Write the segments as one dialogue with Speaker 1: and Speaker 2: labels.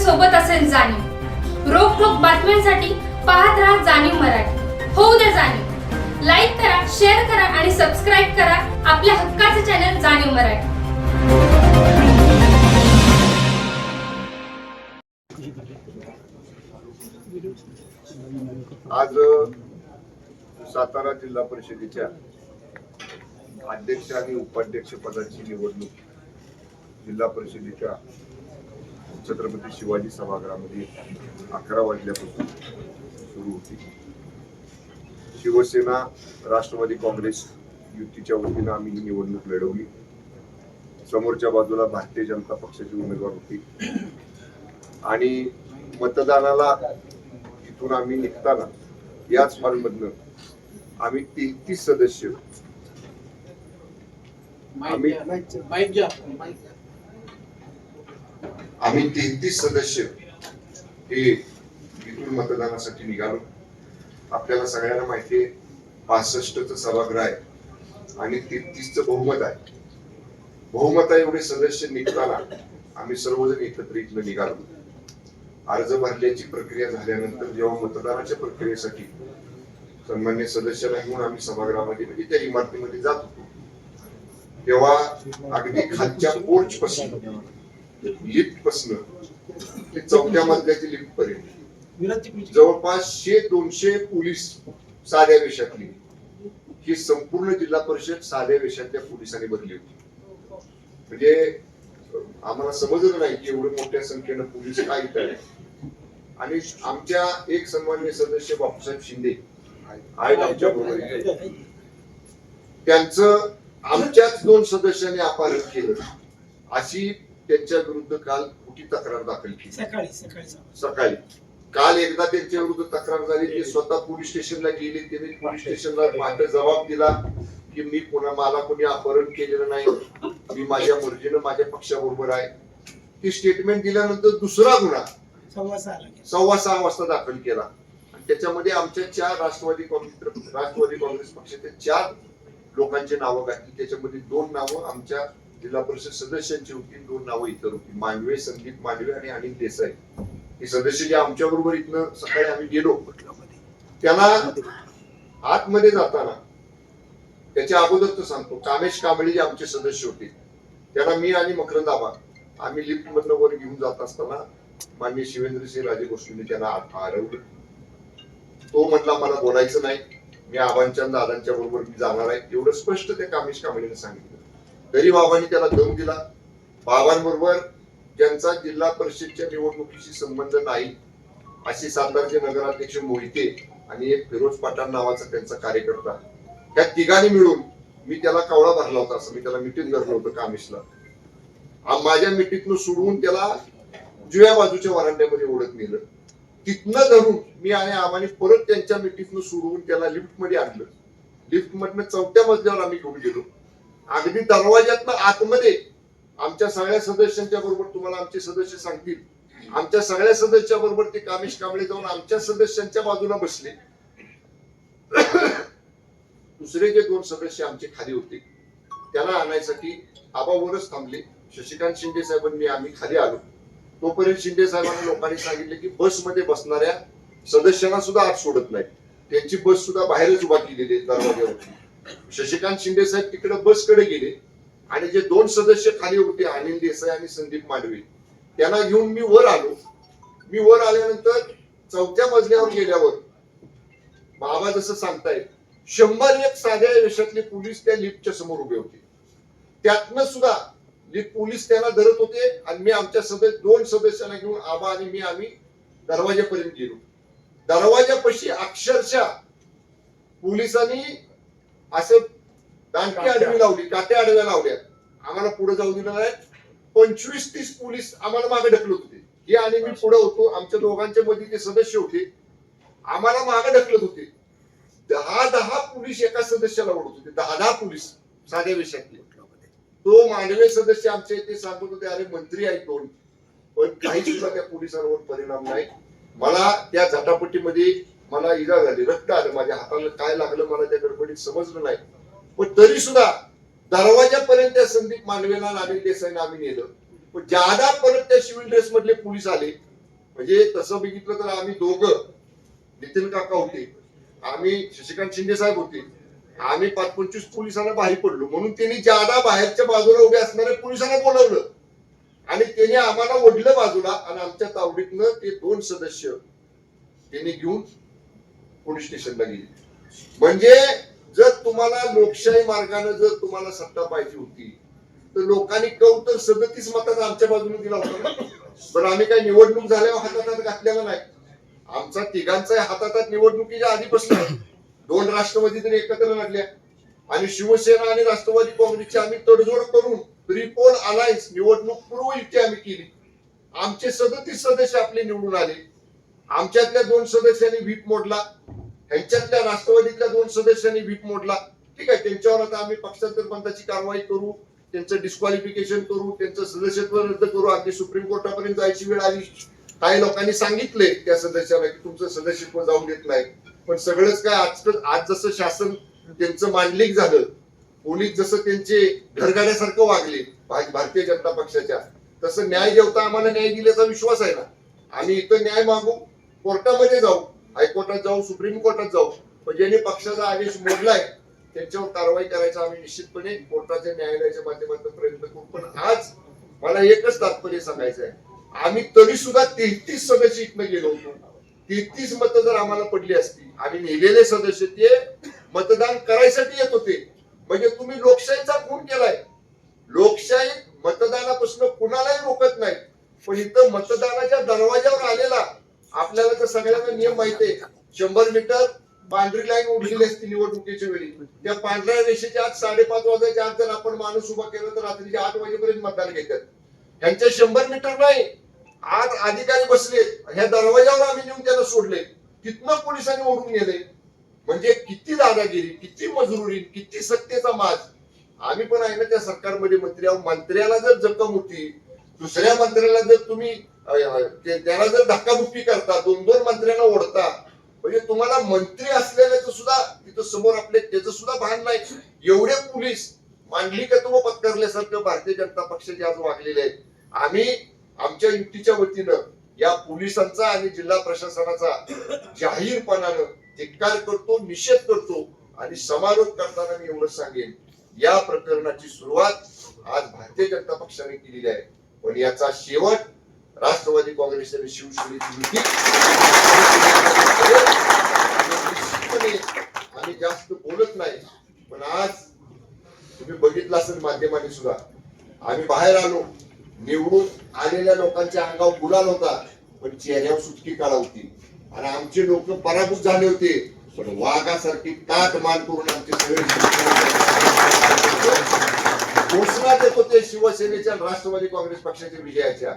Speaker 1: सोबत असेल जाणीव। रोखोक बातम्यांसाठी पाहत राहा जाणीव मराठी। होऊ द्या जाणीव। लाईक करा, शेअर करा आणि सबस्क्राईब करा आपल्या हक्काचे चॅनल जाणीव मराठी।
Speaker 2: आज सातारा जिल्हा परिषदेच्या अध्यक्ष आणि उपाध्यक्ष पदाची निवडणूक जिल्हा परिषदेच्या छत्रपती शिवाजी सभागृहामध्ये 11 वाजल्यापासून सुरू होती। शिवसेना राष्ट्रवादी काँग्रेस युतीच्या वतीनं आम्ही ही निवडणूक लढवली। समोरच्या बाजूला भारतीय जनता पक्षाचे उमेदवार होते आणि मतदानाला इथून आम्ही निघताना याच हॉलमधनं आम्ही 33 सदस्य आम्ही 33 सदस्य हे इथून मतदानासाठी निघालो। आपल्याला सगळ्यांना माहिती आहे 65चं सभागृह आहे आणि 33चं बहुमत आहे। बहुमता एवढे सदस्य निघताना आम्ही सर्वजण एकत्र इथनं निघालो। अर्ज भरण्याची प्रक्रिया झाल्यानंतर जेव्हा मतदानाच्या प्रक्रियेसाठी सन्मान्य सदस्यांना घेऊन आम्ही सभागृहामध्ये म्हणजे त्या इमारतीमध्ये जात होतो तेव्हा अगदी खालच्या पोर्च पासून लिफ्ट पासून ते 4थ्या मजल्याची लिफ्ट पर्यंत जवळपास 100-200 पोलीस साध्या वेशातली ही संपूर्ण जिल्हा परिषद साध्या वेशातल्या पोलिसांनी भरली होती। म्हणजे आम्हाला समजलं नाही की एवढ्या मोठ्या संख्येनं पोलीस काय इथं आहे। आणि आमच्या एक सन्माननीय सदस्य बापूसाहेब शिंदे आहेत आमच्या बरोबर, त्यांचं आमच्याच 2 सदस्यांनी अपहरण केलं अशी त्यांच्या विरुद्ध काल खोटी तक्रार दाखल केली। सकाळी काल एकदा त्यांच्या विरुद्ध तक्रार झाली की स्वतः पोलीस स्टेशनला गेले, त्यांनी पोलीस स्टेशनला मात्र जबाब दिला की मी मला कोणी अपहरण केलेलं नाही, मी माझ्या मर्जीनं माझ्या पक्षाबरोबर आहे। ती स्टेटमेंट दिल्यानंतर दुसरा गुन्हा 6:15 वाजता दाखल केला आणि त्याच्यामध्ये आमच्या 4 राष्ट्रवादी काँग्रेस पक्षाचे 4 लोकांचे नावं घातली। त्याच्यामध्ये 2 नावं आमच्या जिल्हा परिषद सदस्यांची होती, 2 नावं इतर होती, मांडवे, संदीप मांडवे आणि अनिल देसाई। हे सदस्य जे आमच्या बरोबर इथनं सकाळी आम्ही गेलो त्यांना आतमध्ये जाताना त्याच्या अगोदर तर सांगतो कामेश कांबळे जे आमचे सदस्य होते त्यांना मी आणि मकरंद आबा आम्ही लिफ्ट मधनं वर घेऊन जात असताना माननीय शिवेंद्रसिंह राजे गोष्टीने त्यांना हरवलं। तो म्हटला मला बोलायचं नाही, मी आबांच्या दादांच्या बरोबर मी जाणार आहे, एवढं स्पष्ट त्या कामेश कांबळेने सांगितलं। तरी बाबांनी त्याला दम दिला। बाबांबरोबर ज्यांचा जिल्हा परिषदच्या निवडणुकीशी संबंध नाही अशी सातारचे नगराध्यक्ष मोहिते आणि एक फिरोज पठाण नावाचा त्यांचा कार्यकर्ता, त्या तिघांनी मिळून मी त्याला कावळा भरला होता असं मी त्याला मिटिंग धरलं होतं कामेशला। माझ्या मिटिंगनं सोडवून त्याला जुया बाजूच्या वरांड्यामध्ये ओढत नेलं, तिथनं धरून मी आणि आम्हाने परत त्यांच्या मिटिंगनं सोडवून त्याला लिफ्ट मध्ये आणलं। लिफ्ट मधनं 4थ्या मजल्यावर आम्ही घेऊन गेलो। अगदी दरवाज्यातनं आतमध्ये आमच्या सगळ्या सदस्यांच्या बरोबर, तुम्हाला आमचे सदस्य सांगतील, आमच्या सगळ्या सदस्या बरोबर ते कामेश कांबळे जाऊन आमच्या सदस्यांच्या बाजूला बसले। दुसरे जे 2 सदस्य आमचे खाली होते त्यांना आणायसाठी आबावरच थांबले। शशिकांत शिंदे साहेबांनी आम्ही खाली आलो तोपर्यंत शिंदे साहेबांना लोकांनी सांगितले की बसमध्ये बसणाऱ्या सदस्यांना सुद्धा आत सोडत नाही, त्यांची बस सुद्धा बाहेरच उभा केलेली दरवाज्यावरती। शशिकांत शिंदे साहेब तिकडे बसकडे गेले आणि जे 2 सदस्य खाली होते अनिल देसाई आणि संदीप मांडवे त्यांना घेऊन मी वर आलो। मी वर आल्यानंतर 4थ्या मजल्यावर गेल्यावर बाबा जसं सांगतायत 101 साध्या वेशातले पोलीस त्या लिफ्टच्या समोर उभे होते। त्यातनं सुद्धा पोलीस त्यांना धरत होते आणि मी आमच्या 2 सदस्यांना घेऊन आबा आणि मी आम्ही दरवाजापर्यंत गेलो। दरवाजापाशी अक्षरशः पोलिसांनी असं दांडकी आडवी लावली, काट्या आडव्या लावल्या, आम्हाला पुढे जाऊ दिलं नाही। 25-30 पोलीस आम्हाला मागे ढकलत होते, हे आणि मी पुढे होतो, आमच्या दोघांच्या मध्ये ते सदस्य होते, आम्हाला मागे ढकलत होते। 10 पोलीस एका सदस्याला ओढत होते, 10 पोलीस साध्या वेशातले। तो मांडवे सदस्य आमचे ते सांगत होते अरे मंत्री आहेत 2, पण काही सुद्धा त्या पोलिसांवर परिणाम नाही। मला त्या झटापटीमध्ये मला इजा झाली, रक्त आलं माझ्या हाताला, काय लागलं मला त्या गडबडीत समजलं नाही, पण तरी सुद्धा दरवाजापर्यंत त्या संदीप मांडवेला अनिल देसाईंना आम्ही नेलं। पण ज्यादा परत त्या सिव्हिल ड्रेस मधले पोलीस आले म्हणजे तसं बघितलं तर आम्ही दोघं, नितीन काका होते, आम्ही शशिकांत शिंदे साहेब होते, आम्ही 5-25 पोलिसांना बाहेर पडलो, म्हणून त्यांनी ज्यादा बाहेरच्या बाजूला उभे असणाऱ्या पोलिसांना बोलवलं आणि त्याने आम्हाला ओढलं बाजूला आणि आमच्या तावडीतनं ते 2 सदस्य त्यांनी घेऊन पोलीस स्टेशनला गेले. म्हणजे जर तुम्हाला लोकशाही मार्गाने जर तुम्हाला सत्ता पाहिजे होती तर लोकांनी कौल तर 37 मताचा आमच्या बाजूने दिला होता. पण आम्ही काही निवडणूक झाल्यावर हातात घातलेला नाही. आमचा तिघांचा हातात निवडणुकीच्या आधीपासून 2 राष्ट्रवादी तरी एकत्र लढल्या आणि शिवसेना आणि राष्ट्रवादी काँग्रेसची आम्ही तडजोड करून त्रिपोल अलायन्स निवडणूक पूर्व युती आम्ही केली. आमचे 37 सदस्य आपले निवडून आले. आमच्यातल्या 2 सदस्यांनी व्हीप मोडला, ह्यांच्यातल्या राष्ट्रवादीतल्या 2 सदस्यांनी व्हीप मोडला. ठीक आहे, त्यांच्यावर आता आम्ही पक्षांतर बंदाची कारवाई करू, त्यांचं डिस्क्वालिफिकेशन करू, त्यांचं सदस्यत्व रद्द करू, अगदी सुप्रीम कोर्टापर्यंत जायची वेळ आली. काही लोकांनी सांगितले त्या सदस्याला की तुमचं सदस्यत्व जाऊ देत नाही. पण सगळंच काय आज जसं शासन त्यांचं मांडलिक झालं, पोलीस जसं त्यांचे घरगाड्यासारखं वागले भारतीय जनता पक्षाच्या, तसं न्याय देवता आम्हाला न्याय दिल्याचा विश्वास आहे ना. आम्ही इथं न्याय मागू, कोर्टामध्ये जाऊ, हायकोर्टात जाऊ, सुप्रीम कोर्टात जाऊ, पण ज्यांनी पक्षाचा आदेश मोडलाय त्यांच्यावर कारवाई करायचा आम्ही निश्चितपणे कोर्टाच्या न्यायालयाच्या माध्यमातून प्रयत्न करू. पण आज मला एकच तात्पर्य सांगायचं आहे, आम्ही तरी सुद्धा 33 सदस्य इथनं गेलो होतो. 33 मतं जर आम्हाला पडली असती, आम्ही नेलेले सदस्य ते मतदान करायसाठी येत होते. म्हणजे तुम्ही लोकशाहीचा खून केलाय. लोकशाही मतदानापासून कुणालाही रोखत नाही, पण इथं मतदानाच्या दरवाजावर आलेला आपल्याला तर सगळ्यांना नियम माहिती आहे. 100 मीटर पांढरी लाईन उडलेली असते निवडणुकीच्या वेळी. त्या पांढऱ्या रेषेच्या आत 5:30 वाजायच्या आत जर आपण माणूस उभा केला तर रात्रीच्या 8 वाजेपर्यंत मतदान घेतात. ह्यांच्या 100 मीटर नाही, आज अधिकारी बसले, ह्या दरवाजावर आम्ही नेऊन त्याला सोडले, तिथनं पोलिसांनी ओढून गेले. म्हणजे किती दादागिरी, किती मजुरी, किती सत्तेचा माज. आम्ही पण आहे ना त्या सरकारमध्ये मंत्री आहोत. मंत्र्याला जर जखम होती, दुसऱ्या मंत्र्याला जर तुम्ही त्याला जर धक्काबुक्की करता, 2-2 मंत्र्यांना ओढता, म्हणजे तुम्हाला मंत्री असलेल्याचं सुद्धा तिथं समोर आपले त्याचं सुद्धा भान नाही. एवढे पोलीस मांडलिकत्व पत्करल्यासारखं भारतीय जनता पक्षाचे आज वागलेले आहेत. आम्ही आमच्या युतीच्या वतीनं या पोलिसांचा आणि जिल्हा प्रशासनाचा जाहीरपणानं धिक्कार करतो, निषेध करतो आणि समारोप करताना मी एवढंच सांगेन, या प्रकरणाची सुरुवात आज भारतीय जनता पक्षाने केलेली आहे, पण याचा शेवट राष्ट्रवादी काँग्रेस आणि शिवसेनेची युती. आम्ही जास्त बोलत नाही, पण आज तुम्ही बघितलं असेल माध्यमांनी सुद्धा, आम्ही बाहेर आलो, निवडून आलेल्या लोकांच्या अंगावर गुलाल होता, पण चेहऱ्यावर सुटकी काळा होती आणि आमचे लोक पराभूत झाले होते. पण वाघासारखी ताट मान करून आमचे सगळे घोषणा देत होते शिवसेनेच्या राष्ट्रवादी काँग्रेस पक्षाच्या विजयाच्या.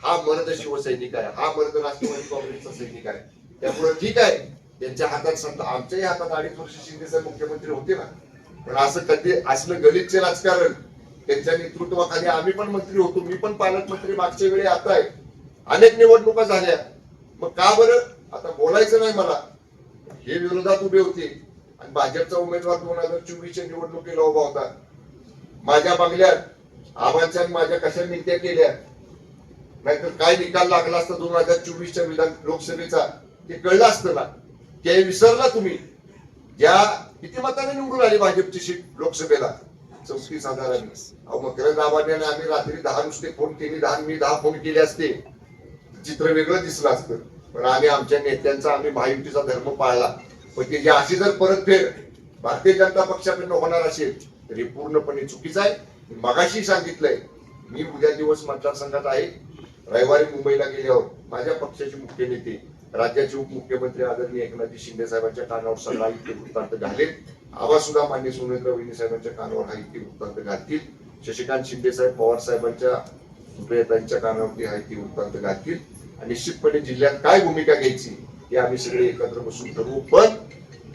Speaker 2: हा मर्द शिवसैनिक आहे, हा मर्द राष्ट्रवादी काँग्रेसचा सैनिक आहे. त्यामुळे ठीक आहे, त्यांच्या हातात सत्ता, आमच्याही हातात 2.5 वर्ष शिंदे साहेब मुख्यमंत्री होते ना. पण असं कधी असलं गलिच्छ राजकारण त्यांच्या नेतृत्वाखाली आम्ही पण मंत्री होतो, मी पण पालकमंत्री मागच्या वेळी आता आहे. अनेक निवडणुका झाल्या, मग का बरं आता बोलायचं नाही मला. हे विरोधात उभे होते आणि भाजपचा उमेदवार 2024च्या निवडणुकीला उभा होता. माझ्या बंगल्यात आबांच्या आणि माझ्या कशा मित्या केल्या, नाहीतर काय निकाल लागला असता 2024च्या विधान लोकसभेचा ते कळलं असतं ना. ते विसरला तुम्ही. ज्या किती मताने निवडून आली भाजपची सीट लोकसभेला, 34,000. मकरंद आबांनी आणि आम्ही रात्री 10 नुसते फोन केले, 10 मी 10 फोन केले असते, चित्र वेगळं दिसलं असतं. पण आम्ही आमच्या नेत्यांचा, आम्ही महायुतीचा धर्म पाळला. पण त्याची अशी जर परतफेड भारतीय जनता पक्षाकडनं होणार असेल तर हे पूर्णपणे चुकीचं आहे. मगाशी सांगितलंय, मी उद्या दिवस मतदारसंघात आहे. रविवारी मुंबईला गेल्यावर माझ्या पक्षाचे मुख्य नेते, राज्याचे उपमुख्यमंत्री आदरणीय एकनाथ शिंदे साहेबांच्या कानावर सगळा इतके वृत्तांत घालेल. आवाज सुद्धा मान्य सुनेंद्र वहिनी साहेबांच्या कानावर हा इतके वृत्तांत घालतील. शशिकांत शिंदे साहेब पवार साहेबांच्या सुप्रियतांच्या कानावरती हा इतके वृत्तांत घालतील. आणि निश्चितपणे जिल्ह्यात काय भूमिका घ्यायची हे आम्ही सगळे एकत्र बसून ठरवू. पण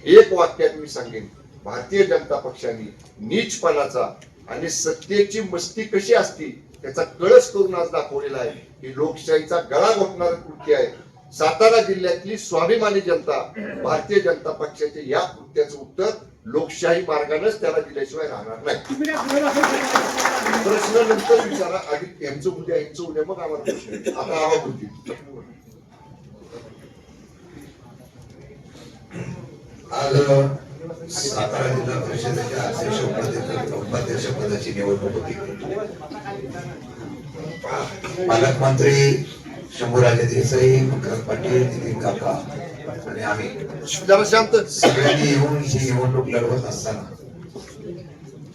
Speaker 2: एक वाक्यात मी सांगेन, भारतीय जनता पक्षाने नीचपणाचा आणि सत्तेची मस्ती कशी असती त्याचा कळस करून आज दाखवलेला आहे. ही लोकशाहीचा गळा घोटणारं कृत्य आहे. सातारा जिल्ह्यातली स्वाभिमानी जनता भारतीय जनता पक्षाच्या या कृत्याचं उत्तर लोकशाही मार्गानेच त्याला दिल्याशिवाय राहणार नाही. प्रश्न नंतर विचारा, आधी यांचं उद्या, यांचं उद्या, मग आम्हाला प्रश्न. आता आवाज होती
Speaker 3: आज सातारा जिल्हा परिषदेच्या अध्यक्ष उपाध्यक्ष पदाची निवडणूक होती. पालकमंत्री शंभूराजे देसाई, मकरंद पाटील, नितीन काका आणि आम्ही सगळ्यांनी येऊन ही निवडणूक लढवत असताना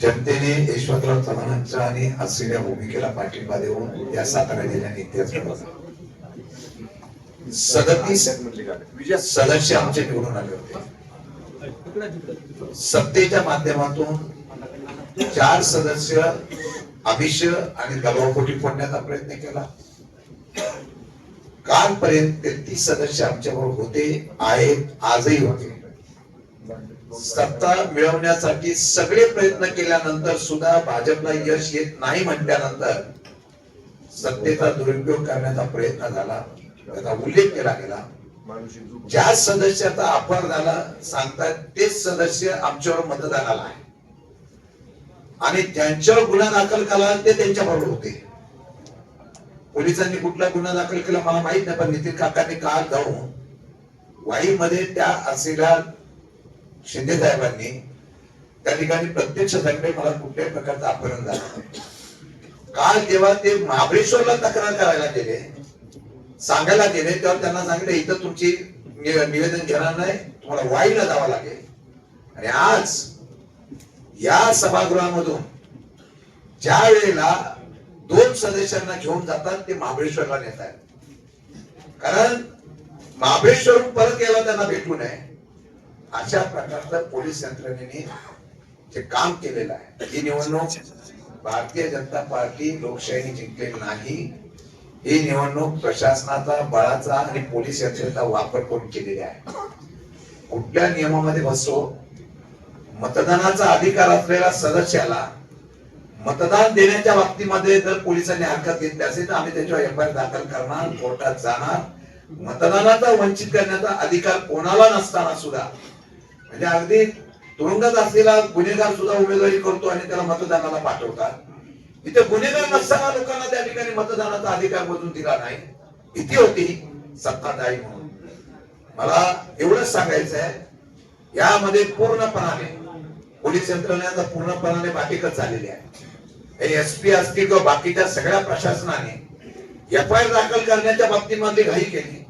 Speaker 3: जनतेने यशवंतराव चव्हाणांच्या आणि असलेल्या भूमिकेला पाठिंबा देऊन या सातारा जिल्ह्याने इतिहास घडवला. 37 सदस्य आमचे निवडून आले होते. सत्तेच्या माध्यमातून 4 सदस्य आमिष आणि दबावपोटी फोडण्याचा प्रयत्न केला. कालपर्यंत 33 सदस्य आमच्याबरोबर होते, आहेत, आजही होते. सत्ता मिळवण्यासाठी सगळे प्रयत्न केल्यानंतर सुद्धा भाजपला यश येत नाही म्हटल्यानंतर सत्तेचा दुरुपयोग करण्याचा प्रयत्न झाला, त्याचा उल्लेख केला गेला. ज्या सदस्याचा अपहार झाला सांगतात तेच सदस्य आमच्यावर मतदानाला आहे आणि त्यांच्यावर गुन्हा दाखल केला ते त्यांच्या बरोबर होते. पोलिसांनी कुठला गुन्हा दाखल केला मला माहित नाही, पण नितीन काकांनी काल जाऊन वाईमध्ये त्या असलेल्या शिंदे साहेबांनी त्या ठिकाणी प्रत्यक्ष सांगितले मला कुठल्याही प्रकारचं अपहरण झालं. काल जेव्हा ते महाबळेश्वरला तक्रार करायला गेले, सांगायला गेले, तेव्हा त्यांना सांगितलं इथं तुमची निवेदन घेणार नाही, तुम्हाला वाईला जावं लागेल. आणि आज या सभागृहामधून ज्या वेळेला 2 सदस्यांना घेऊन जातात ते महाबळेश्वरला नेत आहेत, कारण महाबळेश्वरून परत यायला त्यांना भेटू नये अशा प्रकारचं पोलीस यंत्रणेने जे काम केलेलं आहे. ही निवडणूक भारतीय जनता पार्टी लोकशाहीने जिंकलेली नाही, ही निवडणूक प्रशासनाचा, बळाचा आणि पोलीस यंत्रणेचा वापर करून केलेली आहे. कुठल्या नियमामध्ये बसतो, मतदानाचा अधिकार असलेल्या सदस्याला मतदान देण्याच्या बाबतीमध्ये जर पोलिसांनी हरकत घेतली असेल तर आम्ही त्याच्यावर एफआयआर दाखल करणार, कोर्टात जाणार. मतदानाचा वंचित करण्याचा अधिकार कोणाला नसताना सुद्धा, म्हणजे अगदी तुरुंगात असलेला गुन्हेगार सुद्धा उमेदवारी करतो आणि त्याला मतदानाला पाठवतात. इथे गुन्हेगार नसताना लोकांना त्या ठिकाणी मतदानाचा अधिकार मधून दिला नाही. भीती होती सत्ताधारी म्हणून. मला एवढंच सांगायचं आहे, यामध्ये पूर्णपणाने पोलीस यंत्रणेचा पूर्णपणाने बाटीकच झालेली आहे. एसपी असतील किंवा बाकीच्या सगळ्या प्रशासनाने एफआयआर दाखल करण्याच्या बाबतीमध्ये घाई केली.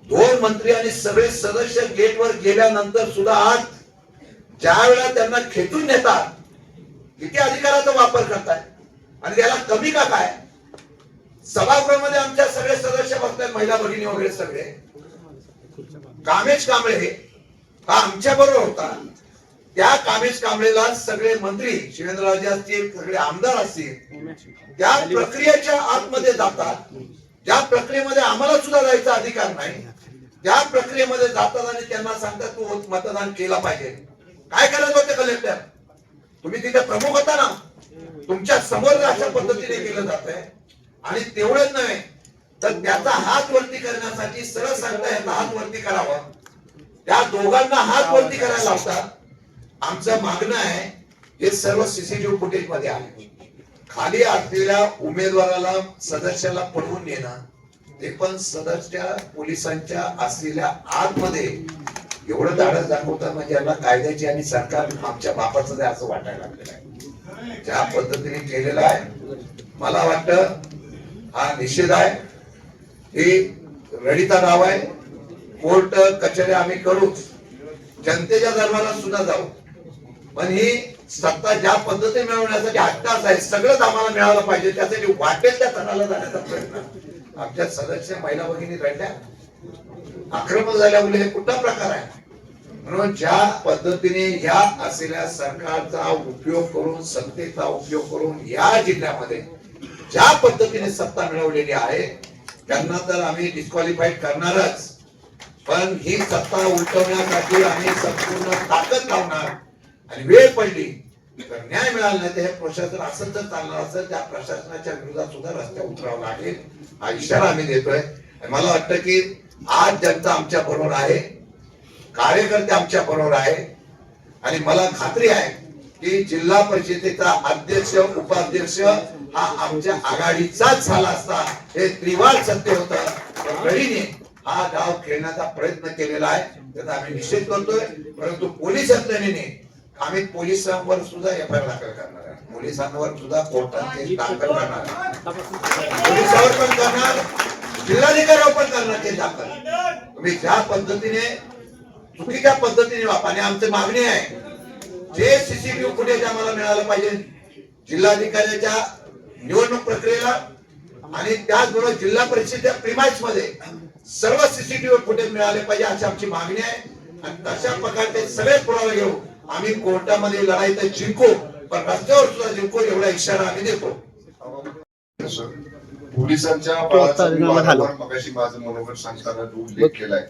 Speaker 3: 2 मंत्री आणि सगळे सदस्य गेटवर गेल्यानंतर सुद्धा आज ज्या वेळेला त्यांना खेचून नेतात किती अधिकाराचा वापर करताय आणि त्याला कमी का काय. सभागृहामध्ये आमच्या सगळे सदस्य बघतायत, महिला भगिनी वगैरे सगळे. कामेश कांबळे हा आमच्या बरोबर होता. त्या कामेश कांबळेला सगळे मंत्री शिवेंद्रराजे असतील, सगळे आमदार असतील, त्या प्रक्रियेच्या आतमध्ये जातात. ज्या प्रक्रियेमध्ये आम्हाला सुद्धा जायचा अधिकार नाही त्या प्रक्रियेमध्ये जातात आणि त्यांना सांगतात तू मतदान केला पाहिजे. काय करायचं होते कलेक्टर, तुम्ही तिथे प्रमुख होता ना, तुमच्या समोर अशा पद्धतीने केलं जात आहे. आणि तेवढंच नव्हे तर त्याचा हात वरती करण्यासाठी सरळ सांगता याचा हात वरती करावा, त्या दोघांना हात वरती करायला लावतात. आमचं मागणं आहे हे सर्व सीसीटीव्ही फुटेज मध्ये आहे. खाली असलेल्या उमेदवाराला सदस्याला पळवून नेणं ते पण सदस्य पोलिसांच्या असलेल्या आतमध्ये एवढं धाडस दाखवतात म्हणजे यांना कायद्याची आणि सरकार आमच्या बापाचं आहे असं वाटायला लागलेलं आहे. ज्या पद्धतीने केलेलं आहे मला वाटतं हा निषेध आहे. ही रडिता नाव आहे. कोर्ट कचेऱ्या आम्ही करूच, जनतेच्या दरबारात सुद्धा जाऊ, पण ही सत्ता ज्या पद्धतीने मिळवण्यासाठी हट्टाच आहे. सगळंच आम्हाला मिळालं पाहिजे, त्यासाठी वाटेल त्या तणाला जाण्याचा प्रयत्न. आमच्या सदस्य महिला भगिनी रडल्या, आक्रमक झाल्या, मुले हे कुठला प्रकार आहे. म्हणून ज्या पद्धतीने या असलेल्या सरकारचा उपयोग करून, सत्तेचा उपयोग करून या जिल्ह्यामध्ये ज्या पद्धतीने सत्ता मिळवलेली आहे त्यांना तर आम्ही डिस्क्वालिफाईड करणारच, पण ही सत्ता उलटवण्यासाठी आम्ही संपूर्ण ताकद लावणार. आणि वेळ पडली तर न्याय मिळाला नाही तर हे प्रशासन असं जर चालणार असेल त्या प्रशासनाच्या विरोधात सुद्धा रस्त्यावर उतरावं लागेल हा इशारा आम्ही देतोय. मला वाटतं की आज जनता आमच्या बरोबर आहे, कार्यकर्ते आमच्या बरोबर आहे आणि मला खात्री आहे की जिल्हा परिषदेचा अध्यक्ष उपाध्यक्ष हा आमच्या आघाडीचाच झाला असता. हे त्रिवार सत्य होतं, रडीने हा डाव खेळण्याचा प्रयत्न केलेला आहे, त्याचा आम्ही निषेध करतोय. परंतु पोलीस यंत्रणेने आम्ही पोलिसांवर सुद्धा एफआयआर दाखल करणार आहे, पोलिसांवर सुद्धा कोर्टात केस दाखल करणार आहे, पोलिसांवर पण करणार, जिल्हाधिकाऱ्यावर पण करणार केस दाखल. तुम्ही ज्या पद्धतीने चुकीच्या पद्धतीने आणि आमची मागणी आहे, जे सीसीटीव्ही फुटेज आम्हाला मिळालं पाहिजे जिल्हाधिकाऱ्याच्या निवडणूक प्रक्रियेला, आणि त्याचबरोबर जिल्हा परिषदेच्या प्रिमाइस मध्ये सर्व सीसीटीव्ही फुटेज मिळाले पाहिजे अशी आमची मागणी आहे. आणि तशा प्रकारचे सगळे पुरावे घेऊ आम्ही कोर्टामध्ये लढाई तर जिंकू, पण रस्त्यावर सुद्धा जिंकू एवढा इशारा आम्ही देतो.
Speaker 2: पोलिसांच्या बळाचा मी वारंवार मगाशी माझं मनोगत सांगताना जो उल्लेख केलाय,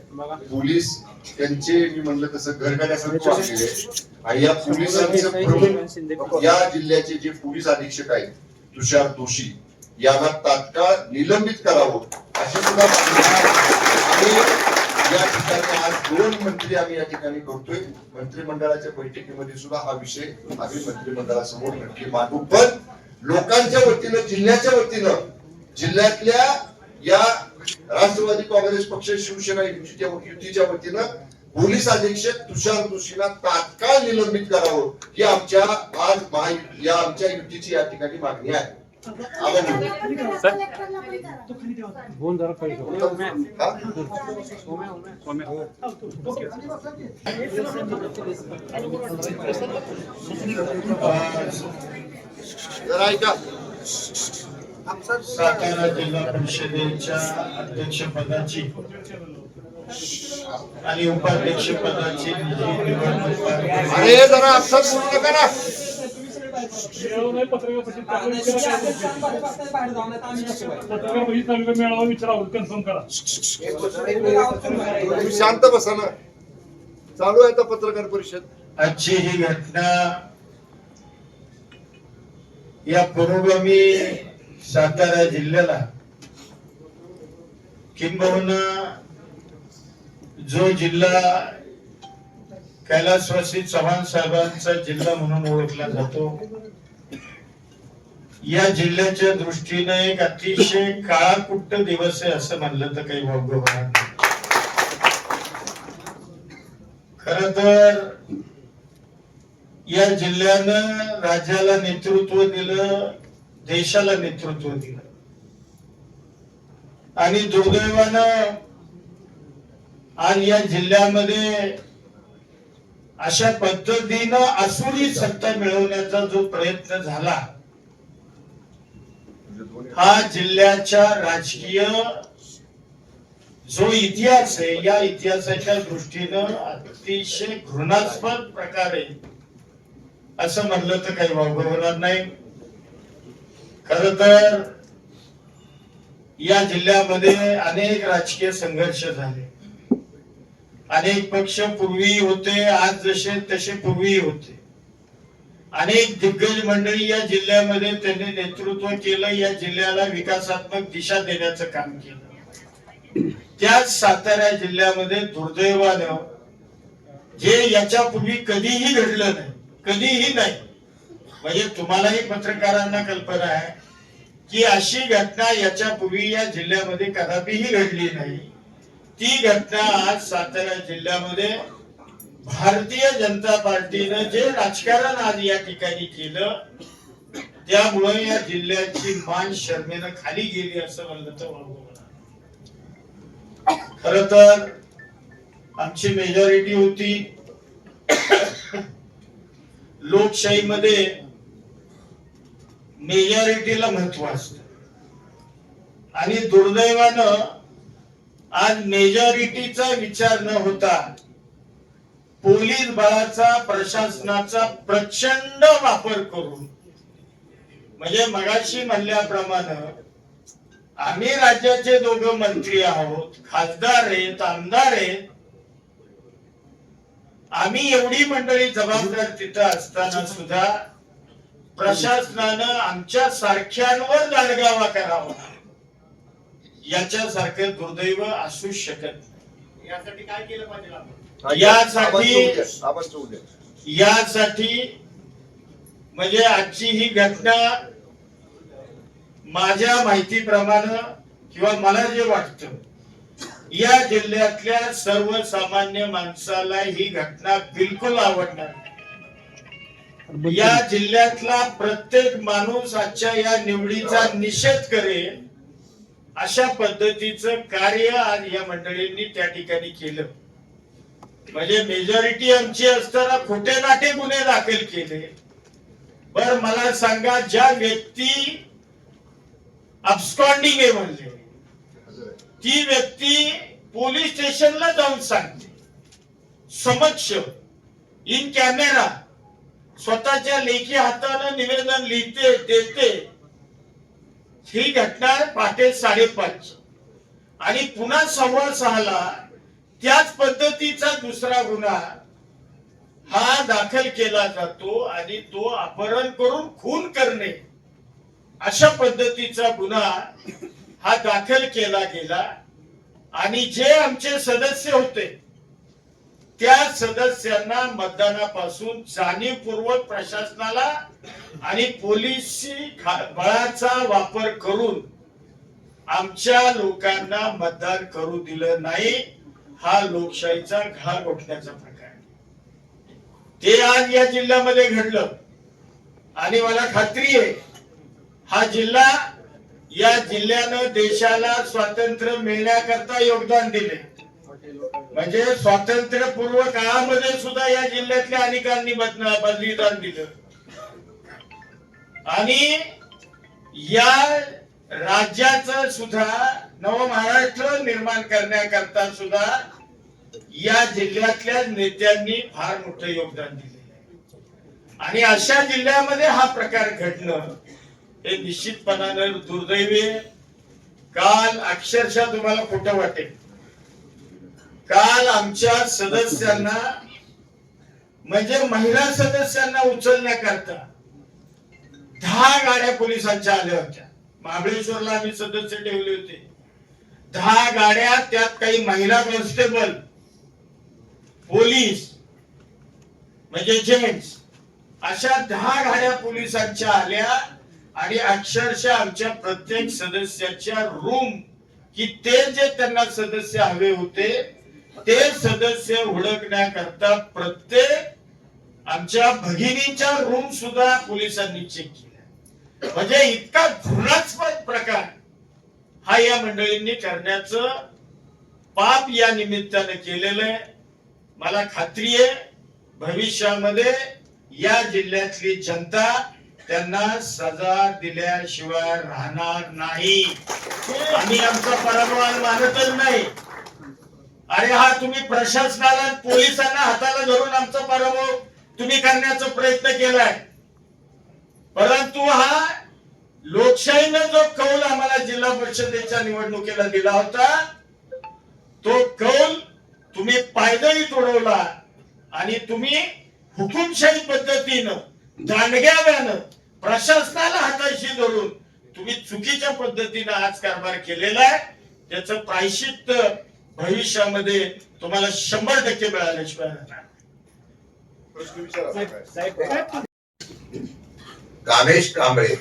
Speaker 2: पोलीस त्यांचे मी म्हणलं तसं घरगड्यासारखे वागलेले आणि या पोलिसांचे प्रमुख या जिल्ह्याचे जे पोलीस अधीक्षक आहेत तुषार दोशी यांना तात्काळ निलंबित करावं अशी सुद्धा मागणी आहे. आणि या ठिकाणी आज 2 मंत्री आम्ही या ठिकाणी करतोय. मंत्रिमंडळाच्या बैठकीमध्ये सुद्धा हा विषय आम्ही मंत्रिमंडळासमोर नक्की मांडू. पण लोकांच्या वतीनं, जिल्ह्याच्या वतीनं, जिल्ह्यातल्या या राष्ट्रवादी काँग्रेस पक्ष शिवसेना युतीच्या वतीनं पोलीस अधीक्षक तुषार दोशींना तात्काळ निलंबित करावं ही आमच्या आज या आमच्या युतीची या ठिकाणी मागणी आहे. ऐका,
Speaker 4: सातारा जिल्हा परिषदेच्या अध्यक्षपदाची आणि उपाध्यक्षपदाची निवडणूक
Speaker 2: अरे जरा अक्षर बोलू नका ना. तुम्ही शांत बसा ना, चालू आहे आता पत्रकार परिषद.
Speaker 4: आजची ही घटना या पुरोगामी सातारा जिल्ह्याला किंबहुना जो जिल्हा कैलासवासी चव्हाण साहेबांचा जिल्हा म्हणून ओळखला जातो, या जिल्ह्याच्या दृष्टीने एक अतिशय काळाकुट्ट दिवस आहे असं म्हणलं तर काही वावगं होणार नाही. खर तर या जिल्ह्यानं राज्याला नेतृत्व दिलं, देशाला नेतृत्व दिलं, आणि दुर्दैवानं आज या जिल्ह्यामध्ये अशा पद्धतीनं आसुरी सत्ता मिळवण्याचा जो प्रयत्न झाला, हा जिल्ह्याच्या राजकीय जो इतिहास आहे या इतिहासाच्या दृष्टीनं अतिशय घृणास्पद प्रकारे असं म्हणलं तर काही वावगं होणार नाही. खर तर या जिल्ह्यामध्ये अनेक राजकीय संघर्ष झाले, अनेक पक्ष पूर्वी होते, आज जसे तसे पूर्वी होते, अनेक दिग्गज मंडळी या जिल्ह्यामध्ये त्यांनी नेतृत्व केलं, या जिल्ह्याला विकासात्मक दिशा देण्याचं काम केलं. त्याच सातारा जिल्ह्यामध्ये दुर्दैवानं जे याच्यापूर्वी कधीही घडलं नाही, कधीही नाही, म्हणजे तुम्हालाही पत्रकारांना कल्पना आहे की अशी घटना याच्यापूर्वी या जिल्ह्यामध्ये कदापिही घडली नाही. ती घटना आज सातारा जिल्ह्यामध्ये भारतीय जनता पार्टीनं जे राजकारण आज या ठिकाणी केलं, त्यामुळे या जिल्ह्याची मान शर्मेनं खाली गेली असं म्हणलं तर वावगं होणार. खर तर आमची मेजॉरिटी होती. लोकशाहीमध्ये मेजॉरिटीला महत्व असतं, आणि दुर्दैवानं आज मेजॉरिटीचा विचार न होता पोलीस बळाचा, प्रशासनाचा प्रचंड वापर करून, म्हणजे मगाशी म्हणल्याप्रमाणे आम्ही राज्याचे 2 मंत्री आहोत, खासदार आहेत, आमदार आहेत, आम्ही एवढी मंडळी जबाबदार तिथं असताना सुद्धा प्रशासनानं आमच्या सारख्यांवर दाडगावा करावा, याच्यासारखं दुर्दैव असू शकत नाही. यासाठी काय केलं पाहिजे आपण? यासाठी म्हणजे आजची ही घटना माझ्या माहितीप्रमाणे किंवा मला जे वाटतं या जिल्ह्यातल्या सर्वसामान्य माणसाला ही घटना बिलकुल आवडणार नाही। या जिल्ह्यातला प्रत्येक माणूस आजच्या या निवडीचा निषेध करेल अशा पद्धतीचं कार्य आज या मंडळींनी त्या ठिकाणी केलं। म्हणजे मेजॉरिटी आमची असताना खोटे नाटे गुन्हे दाखल केले। बर मला सांगा, ज्या व्यक्ती अब्स्कॉन्डिंग आहे म्हणजे ती व्यक्ती पोलीस स्टेशनला जाऊन सांगते समक्ष इन कॅमेरा, स्वतःच्या लेखी हाताने निवेदन लिहिते देते। ही घटना पहाटे 5:30 आणि पुन्हा 6:15 त्याच पद्धतीचा दुसरा गुन्हा हा दाखल केला जातो आणि तो अपहरण करून खून करणे अशा पद्धतीचा गुन्हा हा दाखल केला गेला। आणि जे आमचे सदस्य होते त्या सदस्यांना मतदानापासून जाणीवपूर्वक प्रशासनाला आणि पोलिसी बळाचा वापर करून आमच्या लोकांना मतदान करू दिलं नाही। हा लोकशाहीचा घाव घोटण्याचा प्रकार ते आज या जिल्ह्यामध्ये घडलं। आणि मला खात्री आहे हा जिल्हा, या जिल्ह्यानं देशाला स्वातंत्र्य मिळण्याकरता योगदान दिले। म्हणजे स्वातंत्र्यपूर्व काळामध्ये सुद्धा या जिल्ह्यातल्या अनेकांनी बलिदान दिलं आणि या राज्याचं सुद्धा नव महाराष्ट्र निर्माण करण्याकरता सुद्धा या जिल्ह्यातल्या नेत्यांनी फार मोठं योगदान दिले। आणि अशा जिल्ह्यामध्ये हा प्रकार घडणं हे निश्चितपणानं दुर्दैवी आहे। काल अक्षरशः तुम्हाला खोटं वाटेल, काल आमच्या सदस्यांना म्हणजे महिला सदस्यांना उचलण्याकरता 10 गाड्या पोलिसांच्या आल्या होत्या। महाबळेश्वरला आम्ही सदस्य ठेवले होते 10 गाड्या, त्यात काही महिला कॉन्स्टेबल, पोलीस म्हणजे जेंट्स, अशा 10 गाड्या पोलिसांच्या आल्या आणि अक्षरशः आमच्या प्रत्येक सदस्याच्या रूम की ते जे त्यांना सदस्य हवे होते ते सदस्य हुडकण्याकरता प्रत्येक आमच्या भगिनींच्या रूम सुद्धा पोलिसांनी चेक केल्या। म्हणजे इतका घृणास्पद प्रकार हा या मंडळींनी करण्याचं पाप या निमित्तानं केलेलं आहे। मला खात्री आहे भविष्यामध्ये या जिल्ह्यातली जनता त्यांना सजा दिल्याशिवाय राहणार नाही। आम्ही आमचा पराभव मानतच नाही। अरे हा तुम्ही प्रशासनाला पोलिसांना हाताला धरून आमचा पराभव तुम्ही करण्याचा प्रयत्न केलाय, परंतु हा लोकशाहीने जो कौल आम्हाला जिल्हा परिषदेच्या निवडणुकीला दिला होता तो कौल तुम्ही पायदळी तोडवला आणि तुम्ही हुकुमशाही पद्धतीनं दांडग्याव्यानं प्रशासनाला हाताशी धरून तुम्ही चुकीच्या पद्धतीनं आज कारभार केलेला आहे। त्याचं प्रायश्चित्त भविष्यामध्ये तुम्हाला 100% मिळाल्याशिवाय राहणार नाही।
Speaker 3: कामेश कांबळे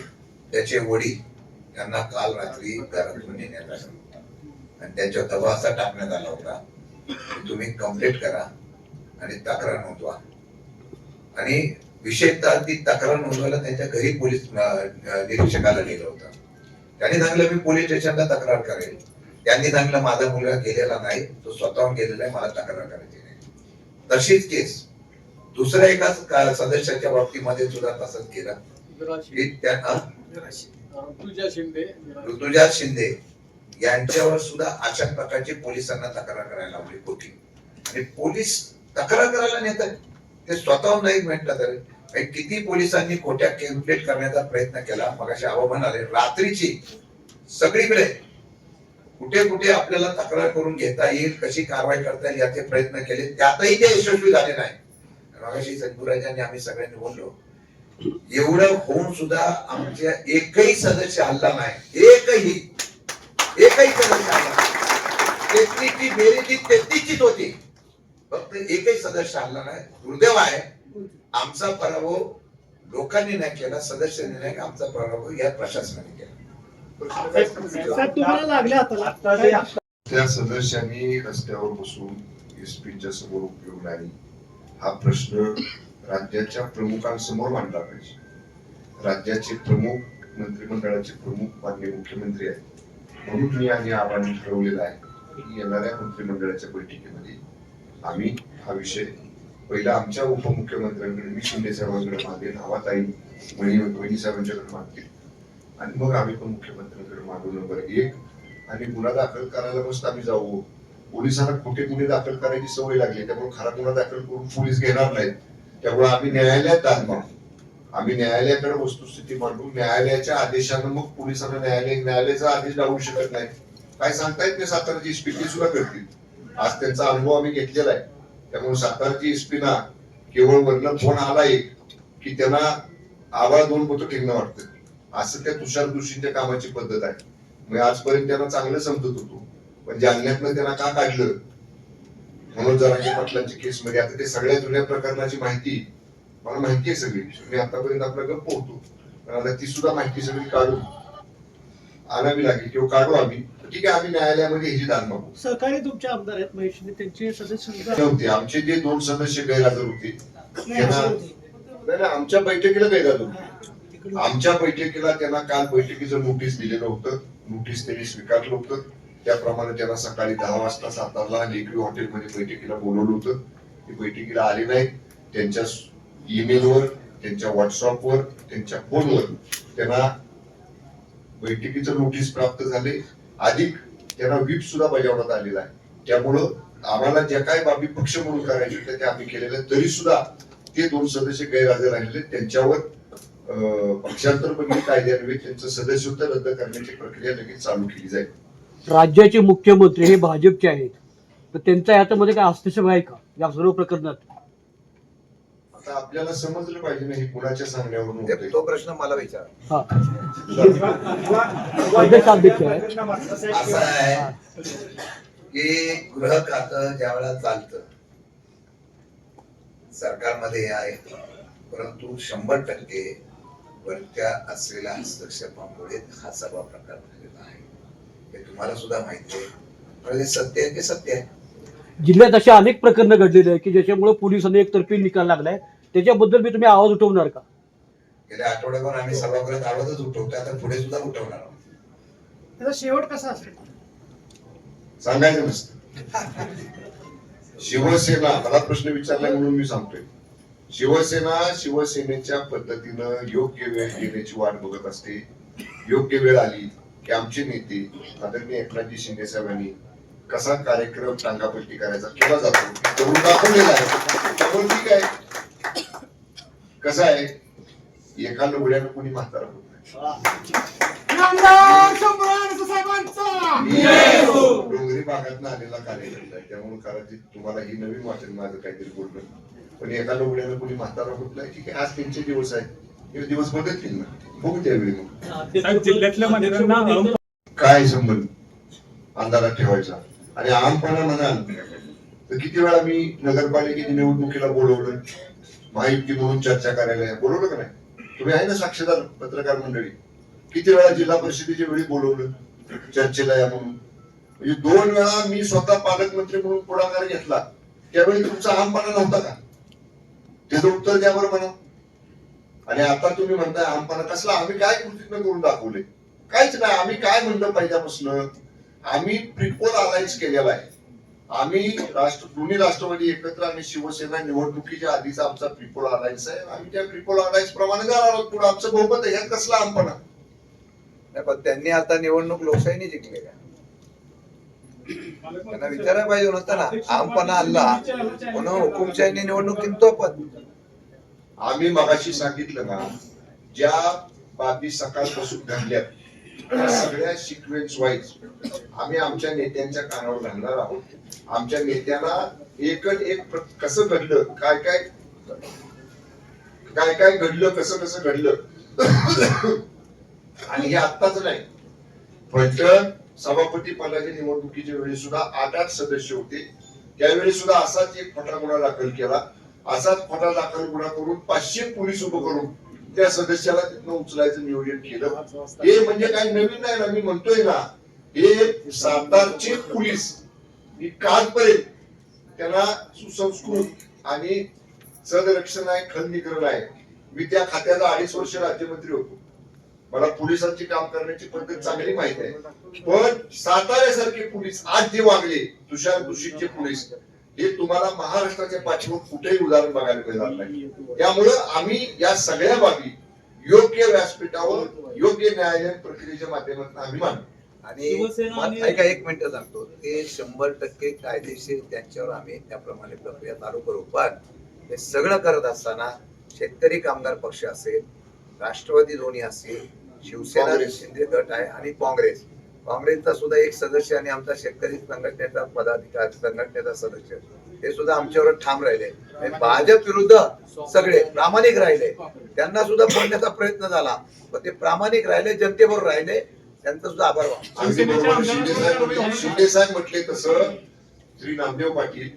Speaker 3: त्याचे वडील यांना काल रात्री घरातून नेण्यात आलं आणि त्यांच्या दबाव असा टाकण्यात आला होता की तुम्ही कंप्लेंट करा आणि तक्रार नोंदवा। आणि विशेषतः ती तक्रार नोंदवायला त्यांच्या घरी पोलीस निरीक्षकाला नेलं होतं। त्यांनी सांगितलं मी पोलीस स्टेशनला तक्रार करेल। त्यांनी सांगितलं माझा मुलगा गेलेला नाही, तो स्वतःहून गेलेला आहे, मला तक्रार करायची नाही। तशीच केस दुसऱ्या एका सदस्याच्या बाबतीमध्ये सुद्धा तसंच केलं की त्यांना ऋतुजा शिंदे यांच्यावर सुद्धा अशा प्रकारची पोलिसांना तक्रार करायला लावली खोटी। आणि पोलीस तक्रार करायला नेतात ते स्वतःहून नाही म्हटलं तरी किती पोलिसांनी खोट्या कंप्लेंट करण्याचा प्रयत्न केला। मगाशी आव्हान आले रात्रीची सगळीकडे कुठे कुठे आपल्याला तक्रार करून घेता येईल, कशी कारवाई करता येईल याचे प्रयत्न केले, त्यातही ते यशस्वी झाले नाही। मगाशी संतुराजांनी आम्ही सगळ्यांनी बोललो एवढं होऊन सुद्धा आमच्या एकही सदस्य हल्ला नाही, एकही सदस्य हल्ला नाही। 33ची बेरीज 33चीच होती, फक्त एकही सदस्य हल्ला नाही। दुर्दैव आहे आमचा पराभव लोकांनी नाही केला, सदस्यांनी नाही, आमचा पराभव या प्रशासनाने केला।
Speaker 5: तुम्हाला लागले हाताला
Speaker 2: त्या सदस्यांनी रस्त्यावर बसून एसपीच्या समोर उपयोग नाही हा प्रश्न राज्याच्या प्रमुखांसमोर मांडला पाहिजे. राज्याचे प्रमुख, मंत्रिमंडळाचे प्रमुख माननीय मुख्यमंत्री आहेत, म्हणून मी आणि आव्हान ठरवलेलं आहे की येणाऱ्या मंत्रिमंडळाच्या बैठकीमध्ये आम्ही हा विषय पहिला आमच्या उपमुख्यमंत्र्यांकडे, मी शिंदे साहेबांकडे मागेन, हवाताई वहिनी साहेबांच्याकडे मागतील आणि मग आम्ही पण मुख्यमंत्र्यांकडे मागू. नंबर 1 आणि गुन्हा दाखल करायला मस्त आम्ही जाऊ. पोलिसांना खोटे गुन्हे दाखल करायची सवय लागली, त्यामुळे खरा गुन्हा दाखल करून पोलीस घेणार नाहीत. त्यामुळे आम्ही न्यायालयात दाद मागू. आम्ही न्यायालयाकडे वस्तुस्थिती मांडू. न्यायालयाच्या आदेशानं मग पोलिसांना न्यायालयाचा आदेश लावू शकत नाही. काय सांगता येत नाही. साताराची एसपी सुद्धा करतील. आज त्यांचा अनुभव आम्ही घेतलेला आहे. त्यामुळे साताराची एसपी ना केवळ वरनं फोन आला एक की त्यांना आवाज 2 होतं ठेवणं वाटतं. असं त्या तुषार दोषींच्या कामाची पद्धत आहे. मी आजपर्यंत त्यांना चांगलं समजत होतो, पण जालन्यातनं त्यांना का काढलं मनोज जरांगे पाटलांच्या केस मध्ये, आता ते सगळ्या जुन्या प्रकरणाची माहिती मला माहिती आहे सगळी. मी आतापर्यंत आपला गप्प होतो, पण आता ती सुद्धा माहिती सगळी काढून आणावी लागेल किंवा काढू आम्ही. ठीक आहे, आम्ही न्यायालयामध्ये ह्याची दाद मागू.
Speaker 5: सहकारी तुमचे आमदार आहेत महेशने, त्यांचे सदस्य सुद्धा
Speaker 2: नव्हते. आमचे जे 2 सदस्य गैरहजर होते त्यांना
Speaker 5: होते.
Speaker 2: नाही, आमच्या बैठकीला गैरहजर होते. आमच्या बैठकीला त्यांना काल बैठकीचं नोटीस दिलेलं होतं. नोटीस त्यांनी स्वीकारलं होतं. त्याप्रमाणे त्यांना सकाळी 10 वाजता सातारला लेकरी हॉटेलमध्ये बैठकीला बोलवलं होतं. ते बैठकीला आले नाहीत. त्यांच्या ईमेलवर, त्यांच्या व्हॉट्सअपवर, त्यांच्या फोनवर त्यांना बैठकीचं नोटीस प्राप्त झाले. अधिक त्यांना व्हीप सुद्धा बजावण्यात आलेला आहे. त्यामुळं आम्हाला ज्या काही बाबी पक्ष म्हणून करायचे होत्या त्या आम्ही केलेल्या, तरी सुद्धा ते 2 सदस्य गैरहजर राहिले. त्यांच्यावर पक्षांतर बंदी कायद्यान्वये त्यांचं सदस्यत्व रद्द करण्याची प्रक्रिया लगेच चालू केली जाईल.
Speaker 5: राज्याचे मुख्यमंत्री हे भाजपचे आहेत, तर त्यांचा याच्यामध्ये काय हस्तक्षेप आहे का या सर्व प्रकरणात?
Speaker 2: आता आपल्याला समजलं पाहिजे ना हे कुणाच्या सांगण्यावरून होतंय.
Speaker 3: तो प्रश्न मला विचार.
Speaker 5: हा प्रदेशाध्यक्ष आहे.
Speaker 3: असं आहे की गृह खातं ज्या वेळेला चालतं सरकारमध्ये हे आहे, परंतु 100% वरच्या असलेल्या हस्तक्षेपामुळे हा सर्व प्रकार झालेला आहे. हे तुम्हाला सुद्धा माहिती आहे. पण हे सत्य आहे की सत्य आहे.
Speaker 5: जिल्ह्यात अशा अनेक प्रकरणं घडलेली आहेत की ज्याच्यामुळे पोलिसांनी एकतर्फी निकाल लागलाय. त्याच्याबद्दल मी तुम्ही आवाज उठवणार का?
Speaker 3: गेल्या आठवड्याभर आम्ही सभागृहात आवाजच उठवतो, आता पुढे सुद्धा उठवणार आहोत.
Speaker 5: त्याचा शेवट कसा असेल
Speaker 2: सांगायचं नसतं. शिवसेना, मला प्रश्न विचारला म्हणून मी सांगतोय. शिवसेना शिवसेनेच्या पद्धतीनं योग्य वेळ येण्याची वाट बघत असते. योग्य वेळ आली की आमचे नेते आदरणीय एकनाथजी शिंदे साहेबांनी कसा कार्यक्रम टांगापट्टी करायचा केला जातो करून दाखवलेला आहे. त्यामुळे ठीक आहे. कसं आहे, एका लुगड्यानं कोणी म्हातारा होत नाही. डोंगरी भागात आलेला कार्यक्रम आहे, त्यामुळे कदाचित तुम्हाला ही नवीन वाटेल माझं काहीतरी बोलणं, पण एका लुगड्यानं कोणी म्हातारा होत नाही. ठीक आहे, आज त्यांचे दिवस आहेत, हे दिवस बदलतील ना, बघू त्यावेळी. मग
Speaker 6: जिल्ह्यातल्या मंदिरांना
Speaker 2: काय संबंध अंधारात ठेवायचा? आणि आमपणा म्हणाल तर किती वेळा मी नगरपालिकेची निवडणुकीला बोलवलं, महायुती म्हणून चर्चा करायला बोलवलं का नाही? तुम्ही आहे ना साक्षीदार पत्रकार मंडळी. किती वेळा जिल्हा परिषदेच्या वेळी बोलवलं चर्चेला या म्हणून. म्हणजे 2 वेळा मी स्वतः पालकमंत्री म्हणून पुढाकार घेतला. त्यावेळी तुमचा आमपणा नव्हता का? त्याचं उत्तर द्या बरं म्हणा. आणि आता तुम्ही म्हणताय आमपणा कसला? आम्ही काय कृतीनं करून दाखवले? काहीच नाही. आम्ही काय म्हणलं पहिल्यापासून, आम्ही ट्रिपल अलायन्स केलेला आहे. आम्ही दोन्ही राष्ट्रवादी एकत्र आणि शिवसेना निवडणुकीच्या आधीचा आमचा ट्रिपल अलायन्स आहे. आम्ही त्या ट्रिपल अलायन्स प्रमाणे जाणार आहोत. पुढे आमचं बहुमत आहे. यात कसला आमपणा?
Speaker 3: नाही, पण त्यांनी आता निवडणूक लोकशाहीने जिंकले का? त्यांना विचारायला पाहिजे होतं ना. आमपणा आला म्हणून हुकुमशाहीने निवडणूक जिंकतो. पण
Speaker 2: आम्ही मगाशी सांगितलं ना, ज्या बाबी सकाळपासून घडल्या सगळ्या सिक्वेन्स वाईज आम्ही आमच्या नेत्यांच्या कानावर घालणार आहोत. आमच्या नेत्यांना एक कसं घडलं, काय काय घडलं, कसं घडलं. आणि हे आत्ताच नाही, पण सभापती पदाच्या निवडणुकीच्या वेळी सुद्धा 8 सदस्य होते. त्यावेळी सुद्धा असाच एक खोटा गुन्हा दाखल केला. असाच खोटा दाखल गुन्हा करून 500 पोलीस उभं करून त्या सदस्याला तिथनं उचलायचं नियोजन केलं. हे म्हणजे काही नवीन नाही ना. मी म्हणतोय ना, हे सातारचे पोलीस ही कालपर्यंत त्यांना सुसंस्कृत आणि सदरक्षण आहे, खंडीकरण आहे. मी त्या खात्याचा 2.5 वर्ष राज्यमंत्री होतो. मला पोलिसांची काम करण्याची पद्धत चांगली माहिती आहे. पण साताऱ्यासारखे पोलीस आज जे वागले, तुषार दूषितचे पोलीस, हे तुम्हाला महाराष्ट्राच्या पाठीवर कुठेही उदाहरण बघायला मिळणार नाही. त्यामुळं आम्ही या सगळ्या बाबी योग्य व्यासपीठावर योग्य न्यायालयीन प्रक्रियेच्या माध्यमातून आम्ही मांडू.
Speaker 3: आणि ऐका, 1 मिनिट सांगतो, ते 100% कायदेशीर त्यांच्यावर आम्ही त्याप्रमाणे प्रक्रिया चालू करू. पण हे सगळं करत असताना शेतकरी कामगार पक्ष असेल, राष्ट्रवादी दोन्ही असेल, शिवसेना शिंदे गट आहे आणि काँग्रेसचा सुद्धा एक सदस्य आणि आमचा शेतकरी संघटनेचा पदाधिकारी, संघटनेचा सदस्य, ते सुद्धा आमच्यावर ठाम राहिले. भाजप विरुद्ध सगळे प्रामाणिक राहिले. त्यांना सुद्धा फोडण्याचा प्रयत्न झाला, पण ते प्रामाणिक राहिले, जनतेबरोबर राहिले. त्यांचा सुद्धा आभार मानतो.
Speaker 2: आम्ही बरोबर शिंदे साहेब म्हटले तसं श्री नामदेव पाटील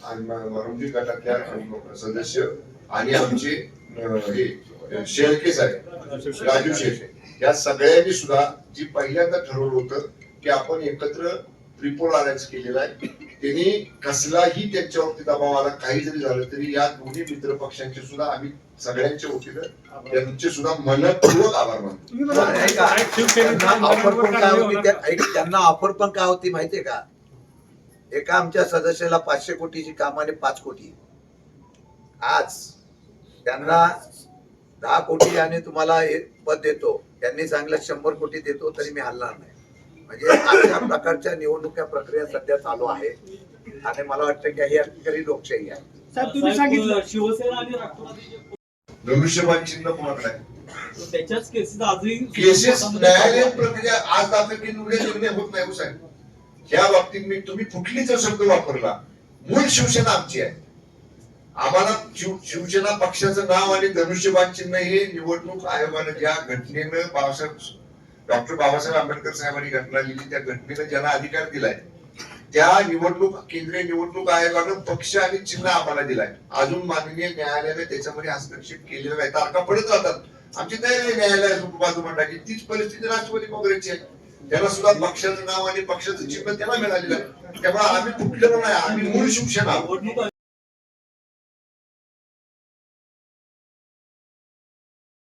Speaker 2: आणि मरुंजी गटातल्या सदस्य आणि आमचे हे शेळके साहेब, राजू शेळके, या सगळ्यांनी सुद्धा जी पहिल्यांदा ठरवलं होतं की आपण एकत्र ट्रिपल अरेंज केलेला आहे. त्यांनी कसलाही त्यांच्यावरती दबाव आला, काही जरी झालं तरी या दोन्ही मित्र पक्षांचे सुद्धा आम्ही सगळ्यांच्या वतीनं त्यांचे सुद्धा मनपूर्वक आभार मानतो.
Speaker 3: त्यांना ऑफर पण काय होती माहितीये का? एका आमच्या सदस्याला 500 कोटीची कामाने 5 कोटी. आज त्यांना 10 कोटी आणि तुम्हाला एक पद देतो, त्यांनी सांगितलं 100 कोटी देतो, तरी मी हलणार नाही. म्हणजे अशा प्रकारच्या निवडणुका प्रक्रिया सध्या चालू आहे आणि मला वाटतं की ही खरी लोकशाही आहे.
Speaker 6: साहेब, तुम्ही सांगितलं शिवसेना आणि राष्ट्रवादी
Speaker 2: धनुष्यबाण चिन्ह कोणाकडे आहे?
Speaker 6: त्याच्याच केसेस आजही
Speaker 2: केसेस न्यायालयीन प्रक्रिया आज दाखल केली, उद्या निर्णय होत नाही. साहेब, ह्या बाबतीत मी तुम्ही कुठलीच शब्द वापरला, मूळ शिवसेना आमची आहे. आम्हाला शिवसेना पक्षाचं नाव आणि धनुष्यबाण चिन्ह हे निवडणूक आयोगानं ज्या घटनेनं डॉक्टर बाबासाहेब आंबेडकर साहेबांनी घटना लिहिली, त्या घटनेनं ज्यांना अधिकार दिलाय त्या केंद्रीय निवडणूक आयोगानं पक्ष आणि चिन्ह आम्हाला दिलाय. अजून माननीय न्यायालयाने त्याच्यामध्ये हस्तक्षेप केलेला नाही. तारखा पडत राहतात. आमची तयारी न्यायालयात बाजू मांडायची. तीच परिस्थिती राष्ट्रवादी काँग्रेसची आहे. त्यांना सुद्धा पक्षाचं नाव आणि पक्षाचं चिन्ह त्यांना मिळालेलं आहे. त्यामुळे आम्ही फुटलेलो नाही, आम्ही मूळ शिवसेना.